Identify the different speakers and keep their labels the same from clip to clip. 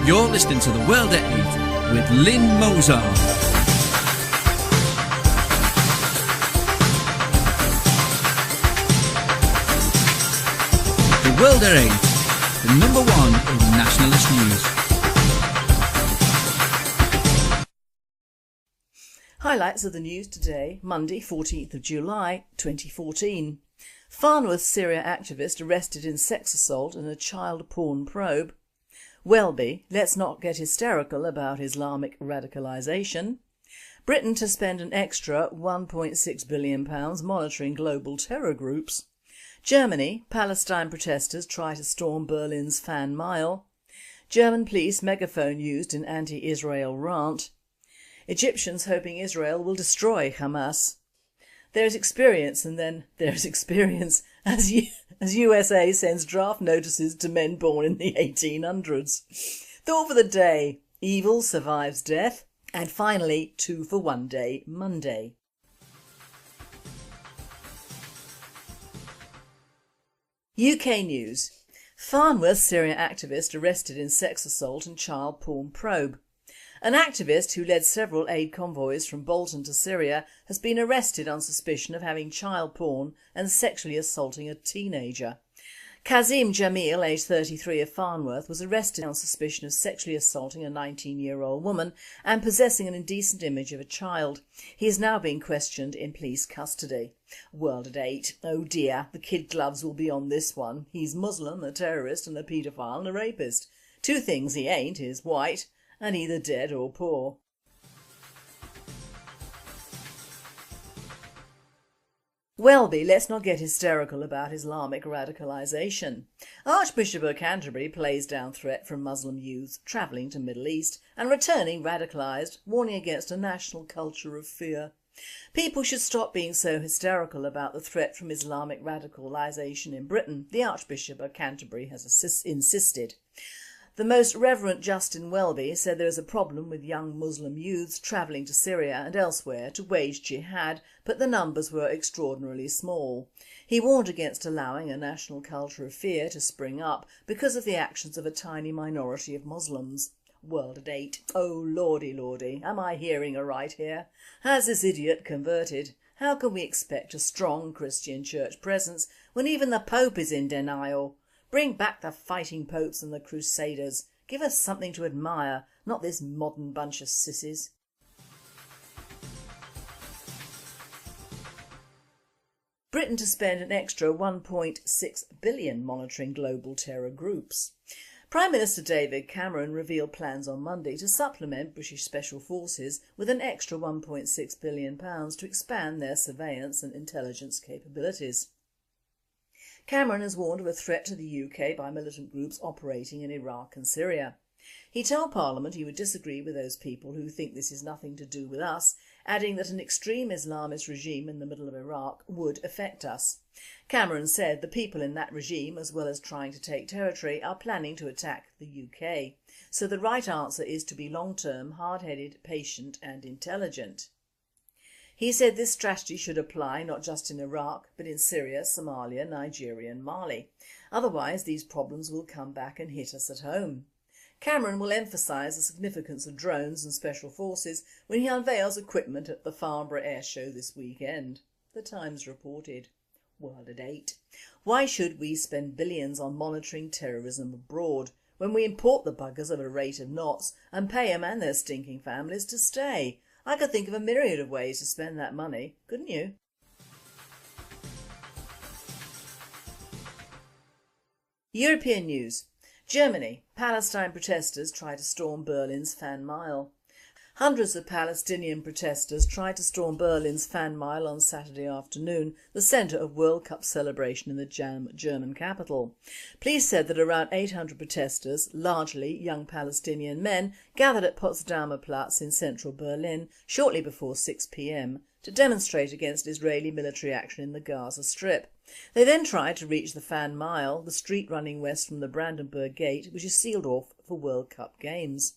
Speaker 1: You're listening to The World at 8 with Lynn Mozart. The World at 8, the number one in nationalist news.
Speaker 2: Highlights of the news today, Monday 14th of July 2014. Farnworth Syria activist arrested in sex assault and a child porn probe. Welby, let's not get hysterical about Islamic radicalisation. Britain to spend an extra £1.6 billion monitoring global terror groups. Germany, Palestine protesters try to storm Berlin's Fan Mile. German police megaphone used in anti-Israel rant. Egyptians hoping Israel will destroy Hamas. There's experience and then there's experience as USA sends draft notices to men born in the 1800s. Thought for the day, evil survives death. And finally, 2 for 1 day Monday. UK news. Farnworth Syria activist arrested in sex assault and child porn probe. An activist who led several aid convoys from Bolton to Syria has been arrested on suspicion of having child porn and sexually assaulting a teenager. Kazim Jamil, aged 33 of Farnworth, was arrested on suspicion of sexually assaulting a 19-year-old woman and possessing an indecent image of a child. He is now being questioned in police custody. World at 8. Oh dear, the kid gloves will be on this one. He's Muslim, a terrorist and a paedophile and a rapist. Two things he ain't is white and either dead or poor. Welby, let's not get hysterical about Islamic radicalisation. Archbishop of Canterbury plays down threat from Muslim youths travelling to Middle East and returning radicalised, warning against a national culture of fear. People should stop being so hysterical about the threat from Islamic radicalisation in Britain, the Archbishop of Canterbury has insisted. The Most Reverend Justin Welby said there is a problem with young Muslim youths travelling to Syria and elsewhere to wage jihad, but the numbers were extraordinarily small. He warned against allowing a national culture of fear to spring up because of the actions of a tiny minority of Muslims. World at 8. Oh lordy lordy, am I hearing aright here? Has this idiot converted? How can we expect a strong Christian church presence when even the Pope is in denial? Bring back the fighting popes and the crusaders. Give us something to admire, not this modern bunch of sissies. Britain to spend an extra £1.6 billion monitoring global terror groups. Prime Minister David Cameron revealed plans on Monday to supplement British Special Forces with an extra £1.6 billion to expand their surveillance and intelligence capabilities. Cameron has warned of a threat to the UK by militant groups operating in Iraq and Syria. He told Parliament he would disagree with those people who think this is nothing to do with us, adding that an extreme Islamist regime in the middle of Iraq would affect us. Cameron said the people in that regime, as well as trying to take territory, are planning to attack the UK. So the right answer is to be long-term, hard-headed, patient and intelligent. He said this strategy should apply not just in Iraq but in Syria, Somalia, Nigeria and Mali. Otherwise these problems will come back and hit us at home. Cameron will emphasise the significance of drones and special forces when he unveils equipment at the Farnborough Air Show this weekend. The Times reported. World at 8. Why should we spend billions on monitoring terrorism abroad when we import the buggers at a rate of knots and pay them and their stinking families to stay? I could think of a myriad of ways to spend that money, couldn't you? European news. Germany. Palestine protesters try to storm Berlin's Fan Mile. Hundreds of Palestinian protesters tried to storm Berlin's Fan Mile on Saturday afternoon, the centre of World Cup celebration in the German capital. Police said that around 800 protesters, largely young Palestinian men, gathered at Potsdamer Platz in central Berlin shortly before 6 p.m. to demonstrate against Israeli military action in the Gaza Strip. They then tried to reach the Fan Mile, the street running west from the Brandenburg Gate, which is sealed off for World Cup games.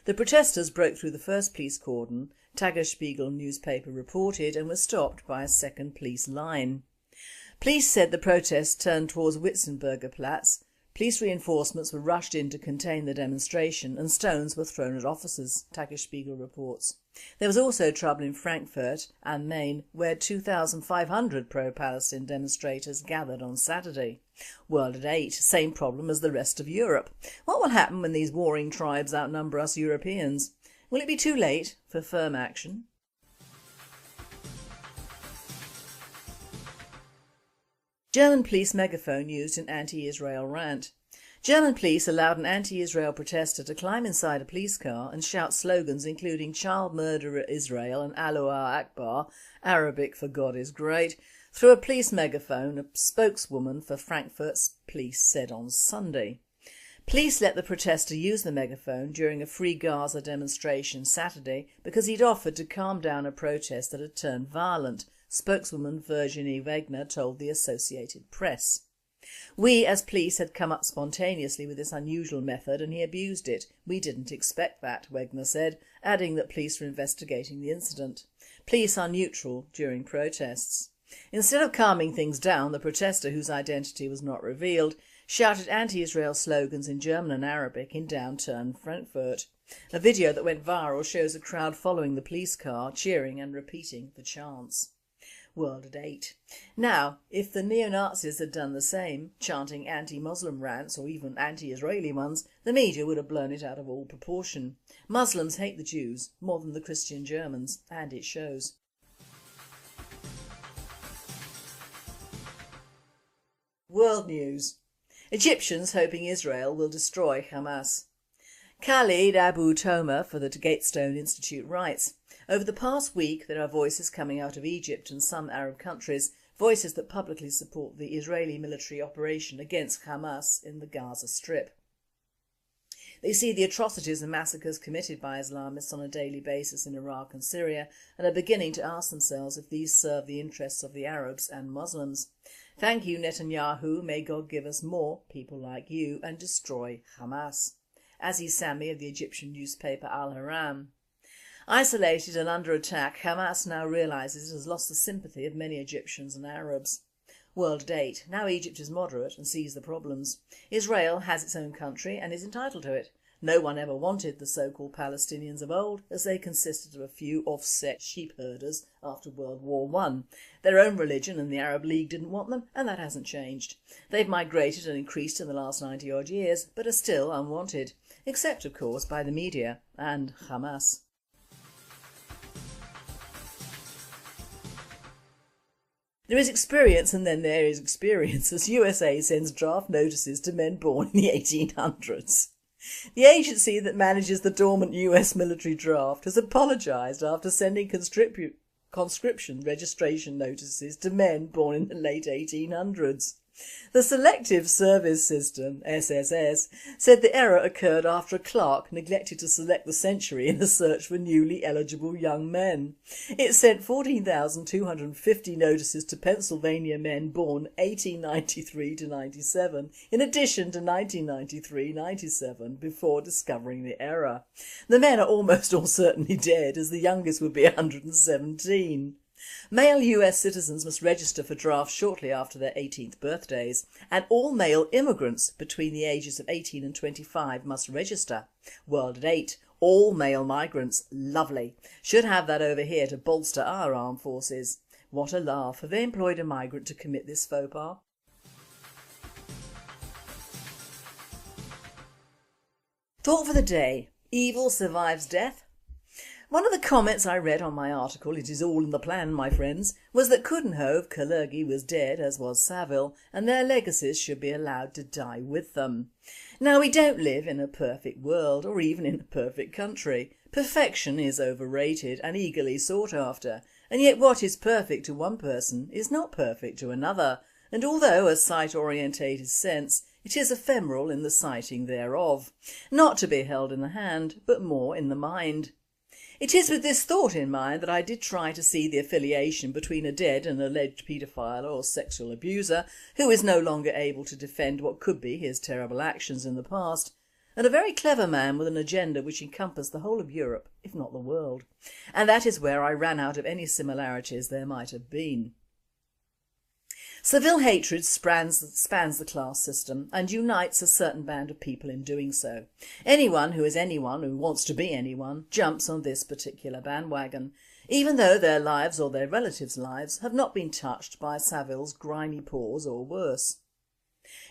Speaker 2: The protesters broke through the first police cordon, Tagesspiegel newspaper reported, and were stopped by a second police line. Police said the protests turned towards Witzenberger Platz, Police reinforcements were rushed in to contain the demonstration and stones were thrown at officers, Tagesspiegel reports. There was also trouble in Frankfurt am Main, where 2,500 pro-Palestine demonstrators gathered on Saturday. World at 8, same problem as the rest of Europe. What will happen when these warring tribes outnumber us Europeans? Will it be too late for firm action? German police megaphone used in anti-Israel rant. German police allowed an anti-Israel protester to climb inside a police car and shout slogans including "Child Murderer Israel" and "Allahu Akbar," Arabic for "God is great," through a police megaphone, a spokeswoman for Frankfurt's police said on Sunday. Police let the protester use the megaphone during a Free Gaza demonstration Saturday because he'd offered to calm down a protest that had turned violent, spokeswoman Virginie Wegner told the Associated Press. "We as police had come up spontaneously with this unusual method and he abused it. We didn't expect that," Wegner said, adding that police were investigating the incident. Police are neutral during protests. Instead of calming things down, the protester, whose identity was not revealed, shouted anti-Israel slogans in German and Arabic in downtown Frankfurt. A video that went viral shows a crowd following the police car, cheering and repeating the chants. World at 8. Now, if the neo-Nazis had done the same, chanting anti-Muslim rants or even anti-Israeli ones, the media would have blown it out of all proportion. Muslims hate the Jews more than the Christian Germans, and it shows. World news. Egyptians hoping Israel will destroy Hamas. Khalid Abu Toma for the Gatestone Institute writes, "Over the past week there are voices coming out of Egypt and some Arab countries, voices that publicly support the Israeli military operation against Hamas in the Gaza Strip. They see the atrocities and massacres committed by Islamists on a daily basis in Iraq and Syria and are beginning to ask themselves if these serve the interests of the Arabs and Muslims. Thank you, Netanyahu. May God give us more people like you and destroy Hamas." Aziz Sami of the Egyptian newspaper Al-Haram. Isolated and under attack, Hamas now realises it has lost the sympathy of many Egyptians and Arabs. World at 8. Now Egypt is moderate and sees the problems. Israel has its own country and is entitled to it. No one ever wanted the so-called Palestinians of old, as they consisted of a few offset sheep herders after World War I. Their own religion and the Arab League didn't want them, and that hasn't changed. They've migrated and increased in the last 90-odd years, but are still unwanted, except of course by the media and Hamas. There is experience and then there is experience as USA sends draft notices to men born in the 1800s. The agency that manages the dormant US military draft has apologised after sending conscription registration notices to men born in the late 1800s. The Selective Service System, SSS, said the error occurred after a clerk neglected to select the century in a search for newly eligible young men. It sent 14,250 notices to Pennsylvania men born 1893 to 97, in addition to 1993-97, before discovering the error. The men are almost all certainly dead, as the youngest would be 117. Male US citizens must register for drafts shortly after their 18th birthdays, and all male immigrants between the ages of 18 and 25 must register. World at 8. All male migrants, lovely, should have that over here to bolster our armed forces. What a laugh, have they employed a migrant to commit this faux pas? Thought for the day. Evil survives death? One of the comments I read on my article, "It is all in the plan, my friends," was that Coudenhove, Kalirgis was dead, as was Saville, and their legacies should be allowed to die with them. Now, we don't live in a perfect world, or even in a perfect country. Perfection is overrated and eagerly sought after, and yet what is perfect to one person is not perfect to another, and although a sight-orientated sense, it is ephemeral in the sighting thereof, not to be held in the hand, but more in the mind. It is with this thought in mind that I did try to see the affiliation between a dead and alleged paedophile or sexual abuser who is no longer able to defend what could be his terrible actions in the past, and a very clever man with an agenda which encompassed the whole of Europe, if not the world, and that is where I ran out of any similarities there might have been. Seville hatred spans the class system and unites a certain band of people in doing so. Anyone who is anyone who wants to be anyone jumps on this particular bandwagon, even though their lives or their relatives' lives have not been touched by Saville's grimy paws or worse.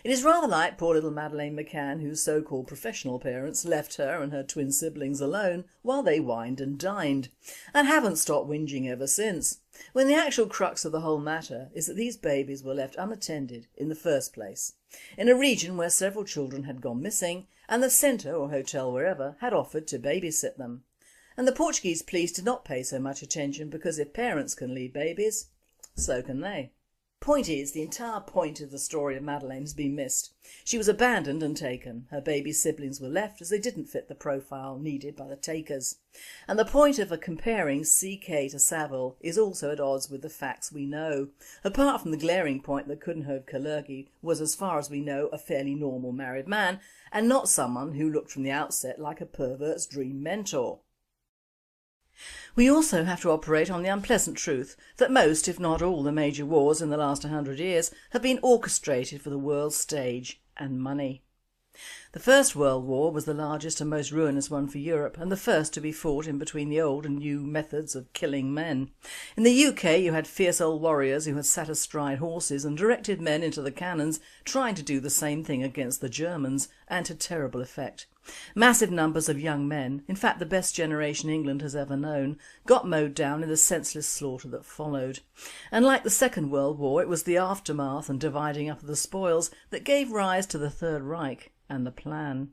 Speaker 2: It is rather like poor little Madeleine McCann, whose so-called professional parents left her and her twin siblings alone while they wined and dined, and haven't stopped whinging ever since, when the actual crux of the whole matter is that these babies were left unattended in the first place, in a region where several children had gone missing and the centre or hotel wherever had offered to babysit them. And the Portuguese police did not pay so much attention because if parents can leave babies, so can they. Point is, the entire point of the story of Madeleine has been missed. She was abandoned and taken. Her baby siblings were left as they didn't fit the profile needed by the takers. And the point of comparing CK to Saville is also at odds with the facts we know, apart from the glaring point that Kalirgis was, as far as we know, a fairly normal married man and not someone who looked from the outset like a pervert's dream mentor. We also have to operate on the unpleasant truth that most, if not all, the major wars in the last 100 years have been orchestrated for the world stage and money. The First World War was the largest and most ruinous one for Europe, and the first to be fought in between the old and new methods of killing men. In the UK you had fierce old warriors who had sat astride horses and directed men into the cannons, trying to do the same thing against the Germans, and to terrible effect. Massive numbers of young men, in fact the best generation England has ever known, got mowed down in the senseless slaughter that followed. And like the Second World War, it was the aftermath and dividing up of the spoils that gave rise to the Third Reich and the Plan.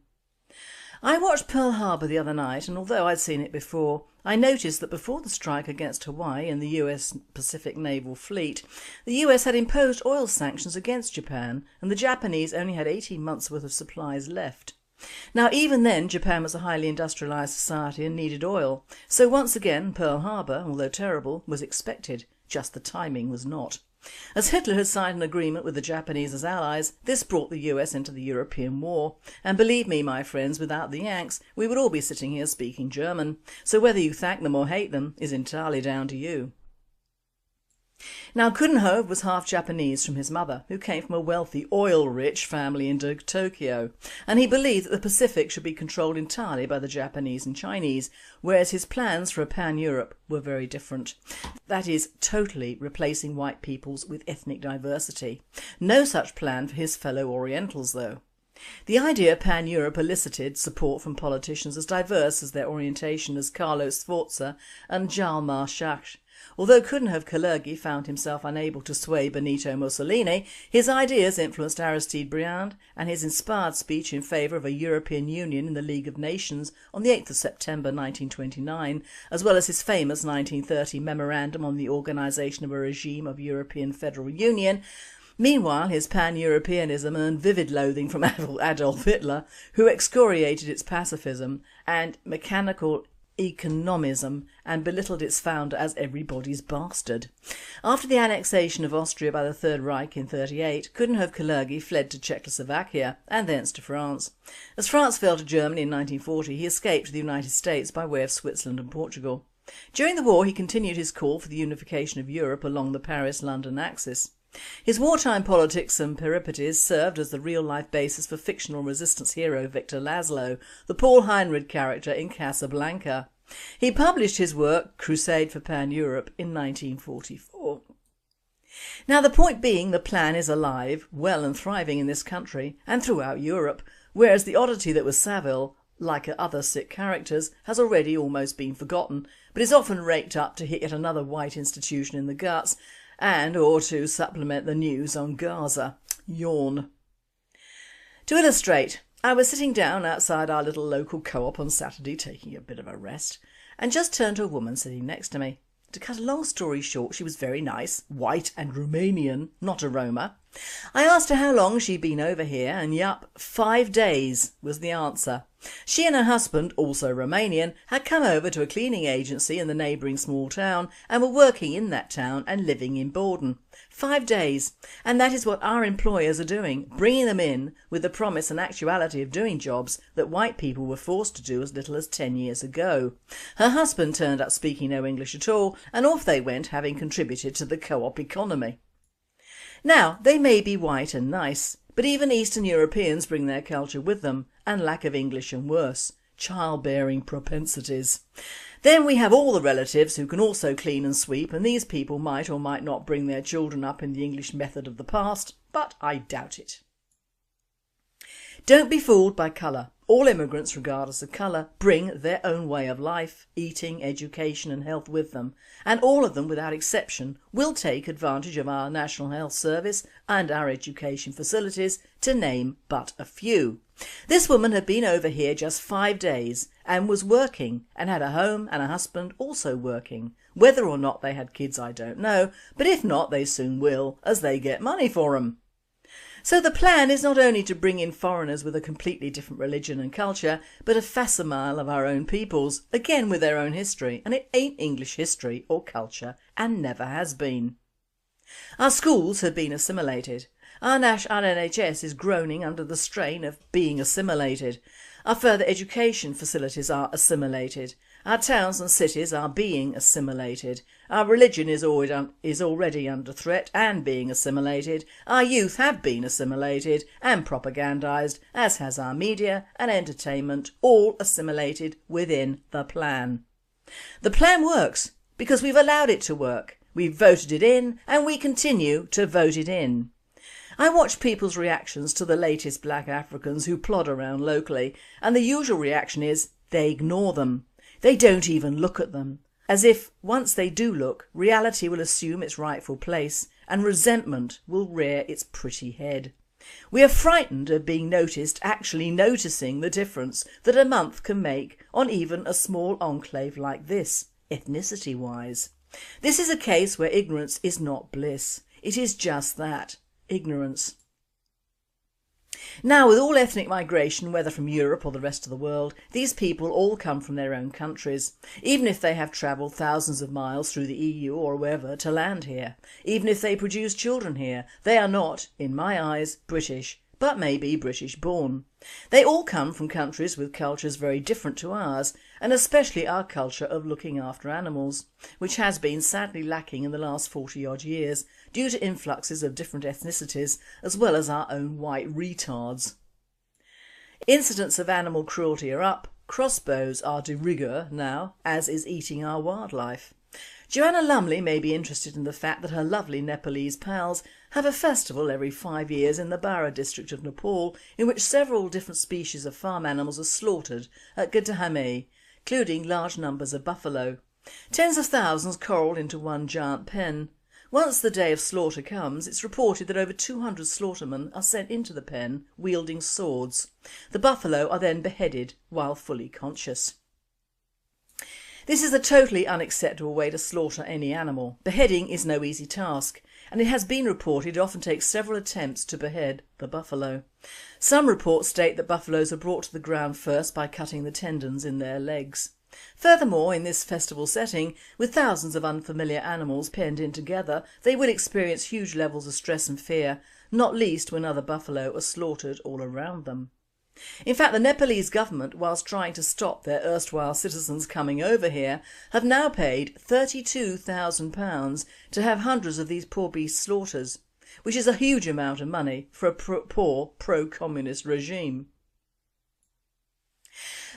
Speaker 2: I watched Pearl Harbor the other night, and although I'd seen it before, I noticed that before the strike against Hawaii and the US Pacific Naval Fleet, the US had imposed oil sanctions against Japan, and the Japanese only had 18 months worth of supplies left. Now even then Japan was a highly industrialised society and needed oil, so once again Pearl Harbor, although terrible, was expected, just the timing was not. As Hitler had signed an agreement with the Japanese as allies, this brought the US into the European war, and believe me my friends, without the Yanks we would all be sitting here speaking German, so whether you thank them or hate them is entirely down to you. Now Coudenhove was half Japanese from his mother, who came from a wealthy, oil-rich family in Tokyo, and he believed that the Pacific should be controlled entirely by the Japanese and Chinese, whereas his plans for a pan-Europe were very different. That is, totally replacing white peoples with ethnic diversity. No such plan for his fellow Orientals though. The idea of pan-Europe elicited support from politicians as diverse as their orientation as Carlo Sforza and Hjalmar Schacht. Although Coudenhove-Kalergi found himself unable to sway Benito Mussolini, his ideas influenced Aristide Briand, and his inspired speech in favour of a European Union in the League of Nations on the 8th of September 1929, as well as his famous 1930 memorandum on the organisation of a regime of European Federal Union. Meanwhile, his pan-Europeanism earned vivid loathing from Adolf Hitler, who excoriated its pacifism and mechanical economism and belittled its founder as everybody's bastard. After the annexation of Austria by the Third Reich in 1938, Coudenhove-Kalergi fled to Czechoslovakia and thence to France. As France fell to Germany in 1940, he escaped to the United States by way of Switzerland and Portugal. During the war he continued his call for the unification of Europe along the Paris-London axis. His wartime politics and peripeties served as the real-life basis for fictional resistance hero Victor Laszlo, the Paul Heinrich character in Casablanca. He published his work Crusade for Pan-Europe in 1944. Now the point being, the plan is alive, well and thriving in this country and throughout Europe, whereas the oddity that was Saville, like other sick characters, has already almost been forgotten, but is often raked up to hit yet another white institution in the guts, and or to supplement the news on Gaza. Yawn. To illustrate, I was sitting down outside our little local co-op on Saturday taking a bit of a rest, and just turned to a woman sitting next to me. To cut a long story short, she was very nice, white and Romanian, not a Roma. I asked her how long she'd been over here, and yup, 5 days was the answer. She and her husband, also Romanian, had come over to a cleaning agency in the neighbouring small town and were working in that town and living in Borden. 5 days, and that is what our employers are doing, bringing them in with the promise and actuality of doing jobs that white people were forced to do as little as 10 years ago. Her husband turned up speaking no English at all, and off they went, having contributed to the co-op economy. Now, they may be white and nice, but even Eastern Europeans bring their culture with them, and lack of English and worse, childbearing propensities. Then we have all the relatives who can also clean and sweep, and these people might or might not bring their children up in the English method of the past, but I doubt it. Don't be fooled by colour. All immigrants, regardless of colour, bring their own way of life, eating, education and health with them, and all of them without exception will take advantage of our National Health Service and our education facilities, to name but a few. This woman had been over here just 5 days and was working and had a home and a husband also working. Whether or not they had kids I don't know, but if not they soon will, as they get money for them. So the plan is not only to bring in foreigners with a completely different religion and culture, but a facsimile of our own peoples, again with their own history, and it ain't English history or culture and never has been. Our schools have been assimilated. Our NHS is groaning under the strain of being assimilated. Our further education facilities are assimilated. Our towns and cities are being assimilated. Our religion is already under threat and being assimilated. Our youth have been assimilated and propagandised, as has our media and entertainment, all assimilated within the plan. The plan works because we've allowed it to work. We've voted it in and we continue to vote it in. I watch people's reactions to the latest black Africans who plod around locally, and the usual reaction is they ignore them. They don't even look at them, as if once they do look, reality will assume its rightful place and resentment will rear its pretty head. We are frightened of being noticed actually noticing the difference that a month can make on even a small enclave like this, ethnicity-wise. This is a case where ignorance is not bliss. It is just that. Ignorance. Now, with all ethnic migration, whether from Europe or the rest of the world, these people all come from their own countries, even if they have travelled thousands of miles through the EU or wherever to land here. Even if they produce children here, they are not, in my eyes, British, but maybe British born. They all come from countries with cultures very different to ours, and especially our culture of looking after animals, which has been sadly lacking in the last 40 odd years due to influxes of different ethnicities as well as our own white retards. Incidents of animal cruelty are up, crossbows are de rigueur now, as is eating our wildlife. Joanna Lumley may be interested in the fact that her lovely Nepalese pals have a festival every 5 years in the Bara district of Nepal in which several different species of farm animals are slaughtered at Gadahame, including large numbers of buffalo. Tens of thousands corralled into one giant pen. Once the day of slaughter comes, it's reported that over 200 slaughtermen are sent into the pen wielding swords. The buffalo are then beheaded while fully conscious. This is a totally unacceptable way to slaughter any animal. Beheading is no easy task, and it has been reported it often takes several attempts to behead the buffalo. Some reports state that buffaloes are brought to the ground first by cutting the tendons in their legs. Furthermore, in this festival setting, with thousands of unfamiliar animals penned in together, they will experience huge levels of stress and fear, not least when other buffalo are slaughtered all around them. In fact, the Nepalese government, whilst trying to stop their erstwhile citizens coming over here, have now paid £32,000 to have hundreds of these poor beast slaughters, which is a huge amount of money for a poor pro-communist regime.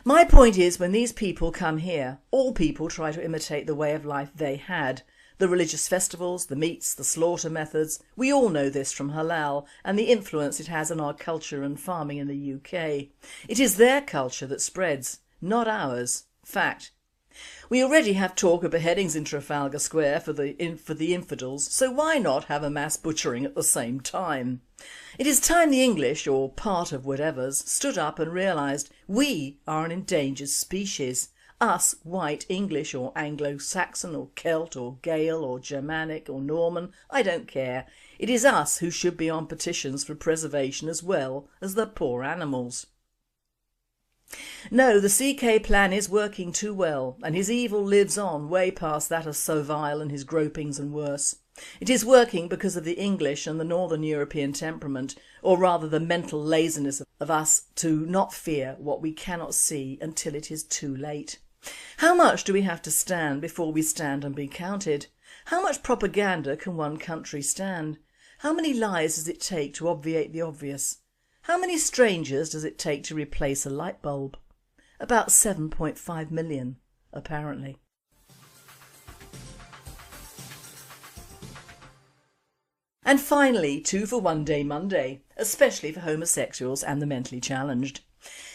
Speaker 2: My point is, when these people come here, all people try to imitate the way of life they had. The religious festivals, the meats, the slaughter methods, we all know this from halal and the influence it has on our culture and farming in the UK. It is their culture that spreads, not ours. Fact. We already have talk of beheadings in Trafalgar Square for the infidels, so why not have a mass butchering at the same time? It is time the English, or part of whatevers, stood up and realised we are an endangered species. Us, white English or Anglo-Saxon or Celt or Gael or Germanic or Norman, I don't care. It is us who should be on petitions for preservation as well as the poor animals. No, the CK plan is working too well, and his evil lives on way past that of Sovile and his gropings and worse. It is working because of the English and the Northern European temperament, or rather the mental laziness of us to not fear what we cannot see until it is too late. How much do we have to stand before we stand and be counted? How much propaganda can one country stand? How many lies does it take to obviate the obvious? How many strangers does it take to replace a light bulb? About 7.5 million, apparently. And finally, 2 for 1 Day Monday, especially for homosexuals and the mentally challenged.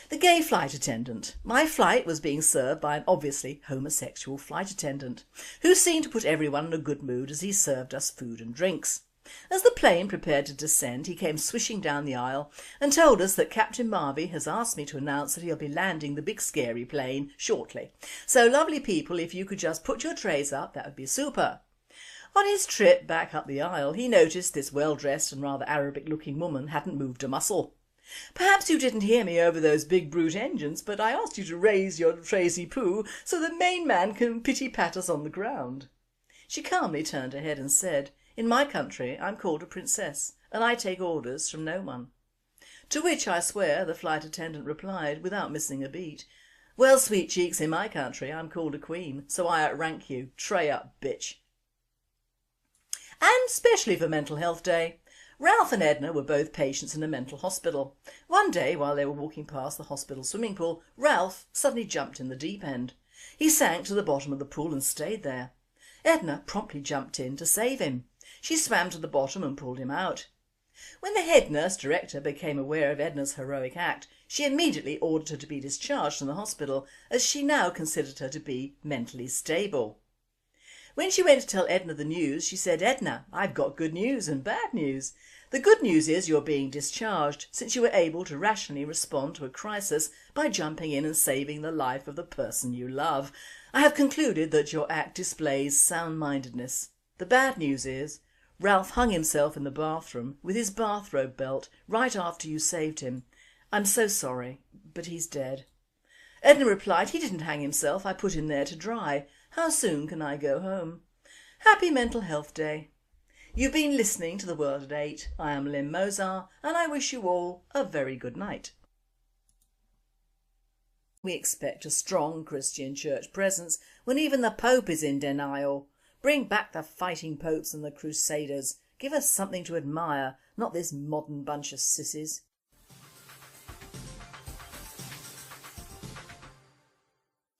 Speaker 2: The gay flight attendant. My flight was being served by an obviously homosexual flight attendant, who seemed to put everyone in a good mood as he served us food and drinks. As the plane prepared to descend, he came swishing down the aisle and told us that Captain Marvey has asked me to announce that he'll be landing the big scary plane shortly. So lovely people, if you could just put your trays up, that would be super. On his trip back up the aisle, he noticed this well-dressed and rather Arabic-looking woman hadn't moved a muscle. "Perhaps you didn't hear me over those big brute engines, but I asked you to raise your Tracy Poo so the main man can pity-pat us on the ground." She calmly turned her head and said, "In my country I'm called a princess and I take orders from no one." To which I swear the flight attendant replied without missing a beat, "Well, sweet cheeks, in my country I'm called a queen, so I outrank you. Tray up, bitch." And specially for Mental Health Day, Ralph and Edna were both patients in a mental hospital. One day while they were walking past the hospital swimming pool, Ralph suddenly jumped in the deep end. He sank to the bottom of the pool and stayed there. Edna promptly jumped in to save him. She swam to the bottom and pulled him out. When the head nurse director became aware of Edna's heroic act, she immediately ordered her to be discharged from the hospital, as she now considered her to be mentally stable. When she went to tell Edna the news, she said, "Edna, I've got good news and bad news. The good news is you're being discharged, since you were able to rationally respond to a crisis by jumping in and saving the life of the person you love. I have concluded that your act displays sound-mindedness. The bad news is Ralph hung himself in the bathroom with his bathrobe belt right after you saved him. I'm so sorry, but he's dead." Edna replied, "He didn't hang himself, I put him there to dry. How soon can I go home?" Happy Mental Health Day. You've been listening to The World at 8. I am Lynn Mozar and I wish you all a very good night. We expect a strong Christian church presence when even the Pope is in denial. Bring back the fighting popes and the crusaders. Give us something to admire, not this modern bunch of sissies.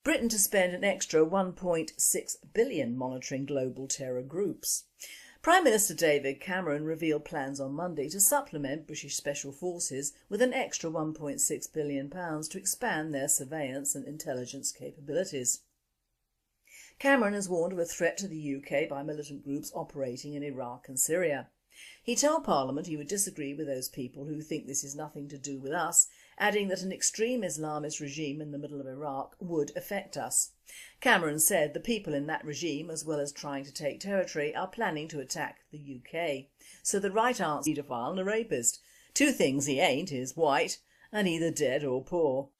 Speaker 2: Britain to spend an extra 1.6 billion monitoring global terror groups. Prime Minister David Cameron revealed plans on Monday to supplement British Special Forces with an extra £1.6 billion to expand their surveillance and intelligence capabilities. Cameron has warned of a threat to the UK by militant groups operating in Iraq and Syria. He told Parliament he would disagree with those people who think this is nothing to do with us, adding that an extreme Islamist regime in the middle of Iraq would affect us. Cameron said the people in that regime, as well as trying to take territory, are planning to attack the UK. So the right answer is a paedophile and a rapist. Two things he ain't is white and either dead or poor.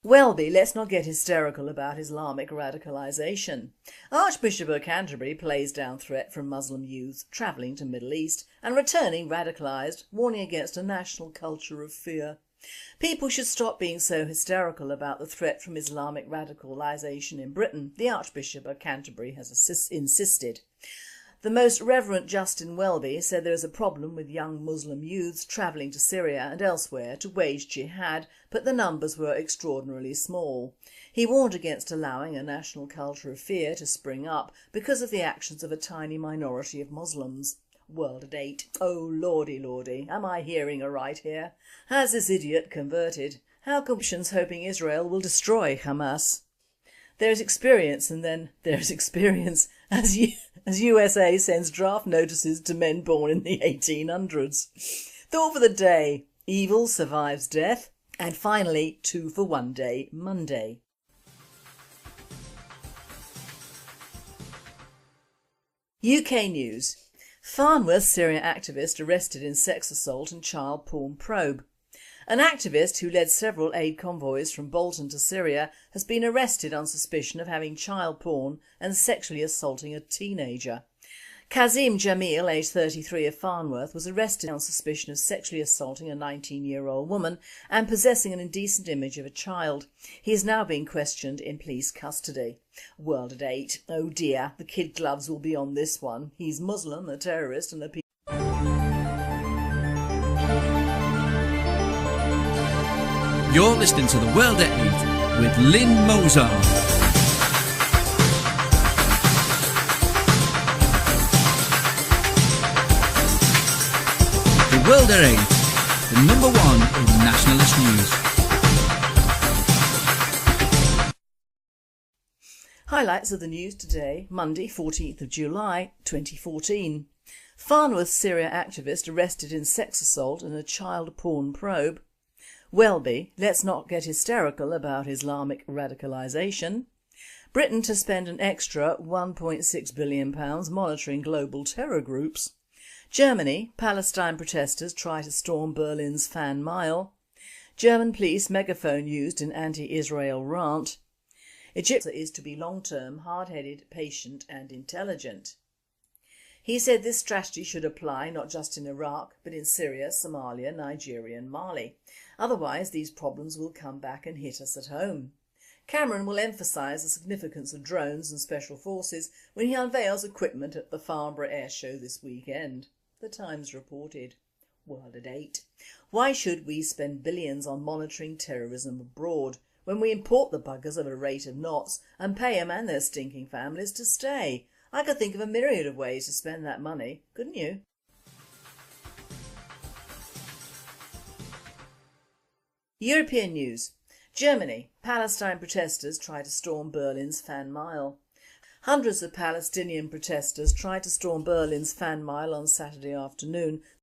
Speaker 2: Welby, let's not get hysterical about Islamic radicalisation. Archbishop of Canterbury plays down threat from Muslim youths travelling to Middle East and returning radicalised, warning against a national culture of fear. People should stop being so hysterical about the threat from Islamic radicalisation in Britain, the Archbishop of Canterbury has insisted. The Most Reverend Justin Welby said there is a problem with young Muslim youths travelling to Syria and elsewhere to wage jihad, but the numbers were extraordinarily small. He warned against allowing a national culture of fear to spring up because of the actions of a tiny minority of Muslims. World at 8. Oh lordy lordy, am I hearing aright here? Has this idiot converted? How come Christians hoping Israel will destroy Hamas? There's experience and then there's experience as USA sends draft notices to men born in the 1800s. Thought for the day, evil survives death. And finally, 2 for 1 Day Monday. UK News. Farnworth Syria activist arrested in sex assault and child porn probe. An activist who led several aid convoys from Bolton to Syria has been arrested on suspicion of having child porn and sexually assaulting a teenager. Kazim Jamil, aged 33 of Farnworth, was arrested on suspicion of sexually assaulting a 19-year-old woman and possessing an indecent image of a child. He is now being questioned in police custody. World at 8. Oh dear, the kid gloves will be on this one. He's Muslim, a terrorist and a
Speaker 1: You're listening to The World at 8 with Lynn Mozart. The World at 8, the number one in nationalist news.
Speaker 2: Highlights of the news today, Monday 14th of July 2014. Farnworth Syria activist arrested in sex assault and a child porn probe. Welby, let's not get hysterical about Islamic radicalisation. Britain to spend an extra £1.6 billion monitoring global terror groups. Germany, Palestine protesters try to storm Berlin's Fan Mile. German police megaphone used in anti-Israel rant. Egypt is to be long-term, hard-headed, patient and intelligent. He said this strategy should apply not just in Iraq but in Syria, Somalia, Nigeria and Mali. Otherwise these problems will come back and hit us at home. Cameron will emphasise the significance of drones and special forces when he unveils equipment at the Farnborough Air Show this weekend. The Times reported. World at 8. Why should we spend billions on monitoring terrorism abroad when we import the buggers at a rate of knots and pay them and their stinking families to stay? I could think of a myriad of ways to spend that money, couldn't you? European news. Germany, Palestine protesters try to storm Berlin's Fan Mile. Hundreds of Palestinian protesters tried to storm Berlin's Fan Mile on Saturday afternoon,